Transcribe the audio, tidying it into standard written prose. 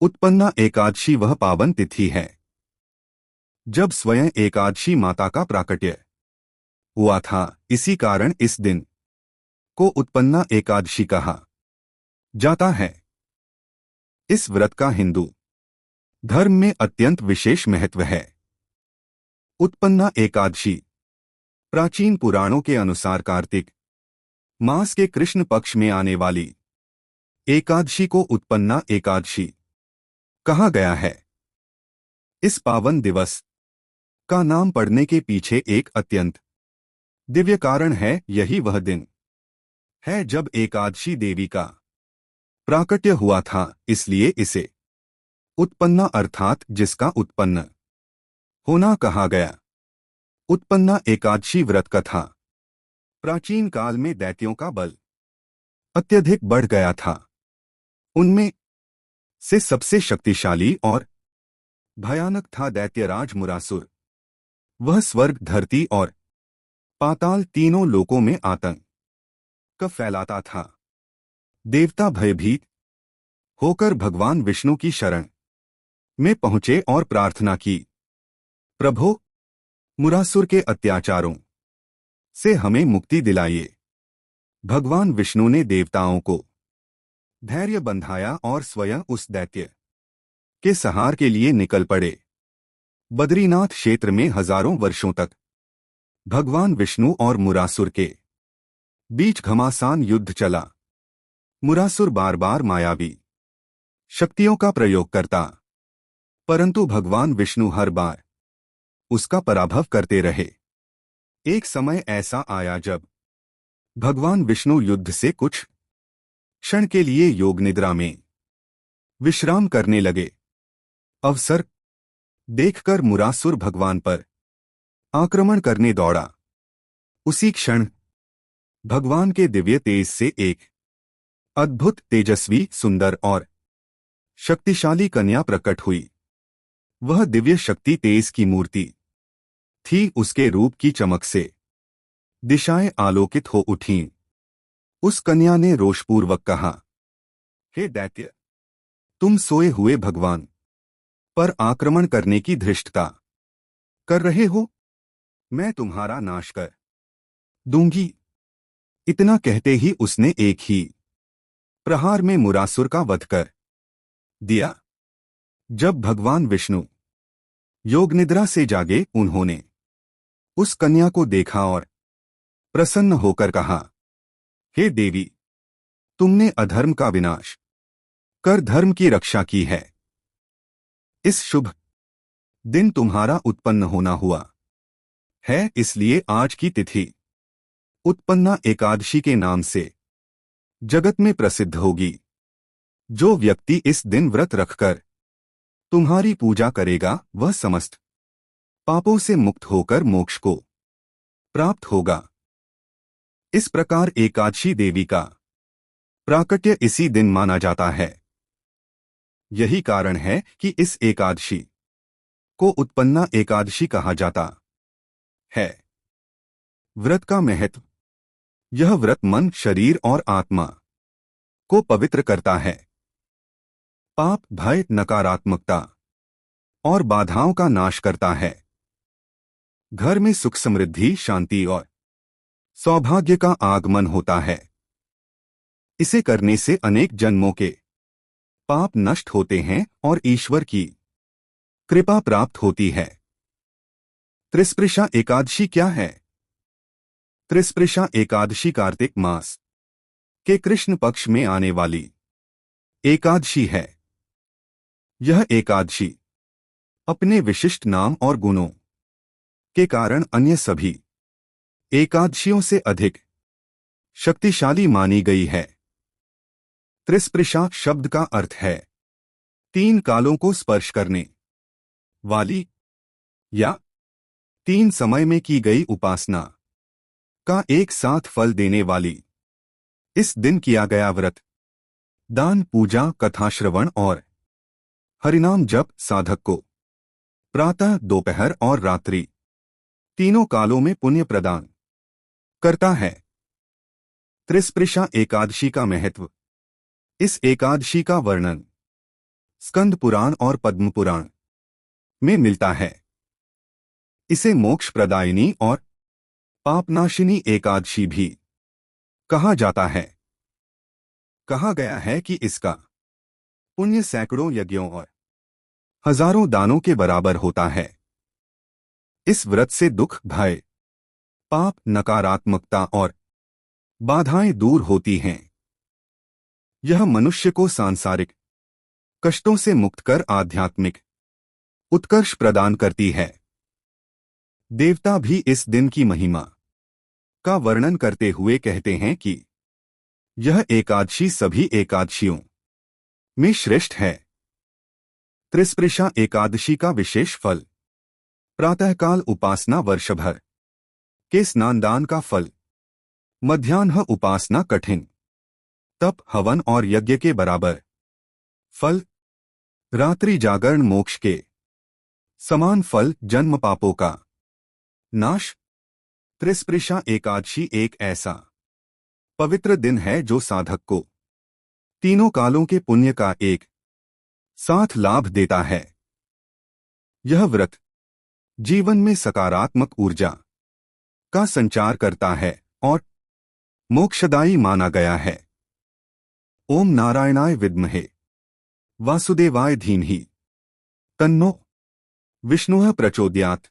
उत्पन्ना एकादशी वह पावन तिथि है जब स्वयं एकादशी माता का प्राकट्य हुआ था। इसी कारण इस दिन को उत्पन्ना एकादशी कहा जाता है। इस व्रत का हिंदू धर्म में अत्यंत विशेष महत्व है। उत्पन्ना एकादशी प्राचीन पुराणों के अनुसार कार्तिक मास के कृष्ण पक्ष में आने वाली एकादशी को उत्पन्ना एकादशी कहा गया है। इस पावन दिवस का नाम पड़ने के पीछे एक अत्यंत दिव्य कारण है। यही वह दिन है जब एकादशी देवी का प्राकट्य हुआ था, इसलिए इसे उत्पन्ना अर्थात जिसका उत्पन्न होना कहा गया। उत्पन्ना एकादशी व्रत कथा प्राचीन काल में दैत्यों का बल अत्यधिक बढ़ गया था। उनमें से सबसे शक्तिशाली और भयानक था दैत्यराज मुरासुर। वह स्वर्ग, धरती और पाताल तीनों लोकों में आतंक फैलाता था। देवता भयभीत होकर भगवान विष्णु की शरण में पहुंचे और प्रार्थना की, प्रभो, मुरासुर के अत्याचारों से हमें मुक्ति दिलाइए। भगवान विष्णु ने देवताओं को धैर्य बंधाया और स्वयं उस दैत्य के संहार के लिए निकल पड़े। बद्रीनाथ क्षेत्र में हजारों वर्षों तक भगवान विष्णु और मुरासुर के बीच घमासान युद्ध चला। मुरासुर बार बार मायावी शक्तियों का प्रयोग करता, परंतु भगवान विष्णु हर बार उसका पराभव करते रहे। एक समय ऐसा आया जब भगवान विष्णु युद्ध से कुछ क्षण के लिए योग निद्रा में विश्राम करने लगे। अवसर देखकर मुरासुर भगवान पर आक्रमण करने दौड़ा। उसी क्षण भगवान के दिव्य तेज से एक अद्भुत, तेजस्वी, सुंदर और शक्तिशाली कन्या प्रकट हुई। वह दिव्य शक्ति तेज की मूर्ति थी। उसके रूप की चमक से दिशाएं आलोकित हो उठीं। उस कन्या ने रोषपूर्वक कहा, हे दैत्य, तुम सोए हुए भगवान पर आक्रमण करने की धृष्टता कर रहे हो। मैं तुम्हारा नाश कर दूंगी। इतना कहते ही उसने एक ही प्रहार में मुरासुर का वध कर दिया। जब भगवान विष्णु योग निद्रा से जागे, उन्होंने उस कन्या को देखा और प्रसन्न होकर कहा, हे देवी, तुमने अधर्म का विनाश कर धर्म की रक्षा की है। इस शुभ दिन तुम्हारा उत्पन्न होना हुआ है, इसलिए आज की तिथि उत्पन्ना एकादशी के नाम से जगत में प्रसिद्ध होगी। जो व्यक्ति इस दिन व्रत रखकर तुम्हारी पूजा करेगा, वह समस्त पापों से मुक्त होकर मोक्ष को प्राप्त होगा। इस प्रकार एकादशी देवी का प्राकट्य इसी दिन माना जाता है। यही कारण है कि इस एकादशी को उत्पन्ना एकादशी कहा जाता है। व्रत का महत्व। यह व्रत मन, शरीर और आत्मा को पवित्र करता है। पाप, भय, नकारात्मकता और बाधाओं का नाश करता है। घर में सुख, समृद्धि, शांति और सौभाग्य का आगमन होता है। इसे करने से अनेक जन्मों के पाप नष्ट होते हैं और ईश्वर की कृपा प्राप्त होती है। त्रिस्पृशा एकादशी क्या है? त्रिस्पृशा एकादशी कार्तिक मास के कृष्ण पक्ष में आने वाली एकादशी है। यह एकादशी अपने विशिष्ट नाम और गुणों के कारण अन्य सभी एकादशियों से अधिक शक्तिशाली मानी गई है। त्रिस्पृशा शब्द का अर्थ है तीन कालों को स्पर्श करने वाली या तीन समय में की गई उपासना का एक साथ फल देने वाली। इस दिन किया गया व्रत, दान, पूजा, कथाश्रवण और हरिनाम जप साधक को प्रातः, दोपहर और रात्रि तीनों कालों में पुण्य प्रदान करता है। त्रिस्पृशा एकादशी का महत्व। इस एकादशी का वर्णन स्कंद पुराण और पद्म पुराण में मिलता है। इसे मोक्ष प्रदायिनी और पापनाशिनी एकादशी भी कहा जाता है। कहा गया है कि इसका पुण्य सैकड़ों यज्ञों और हजारों दानों के बराबर होता है। इस व्रत से दुख, भय, पाप, नकारात्मकता और बाधाएं दूर होती हैं। यह मनुष्य को सांसारिक कष्टों से मुक्त कर आध्यात्मिक उत्कर्ष प्रदान करती है। देवता भी इस दिन की महिमा का वर्णन करते हुए कहते हैं कि यह एकादशी सभी एकादशियों में श्रेष्ठ है। त्रिस्पृशा एकादशी का विशेष फल, प्रातःकाल उपासना वर्ष भर के स्नानदान का फल, मध्याह्न उपासना कठिन तप, हवन और यज्ञ के बराबर फल, रात्रि जागरण मोक्ष के समान फल, जन्म पापों का नाश। त्रिस्पृशा एकादशी एक ऐसा पवित्र दिन है जो साधक को तीनों कालों के पुण्य का एक साथ लाभ देता है। यह व्रत जीवन में सकारात्मक ऊर्जा का संचार करता है और मोक्षदायी माना गया है। ओम नारायणाय विद्महे वासुदेवाय धीमहि तन्नो विष्णुः प्रचोदयात्।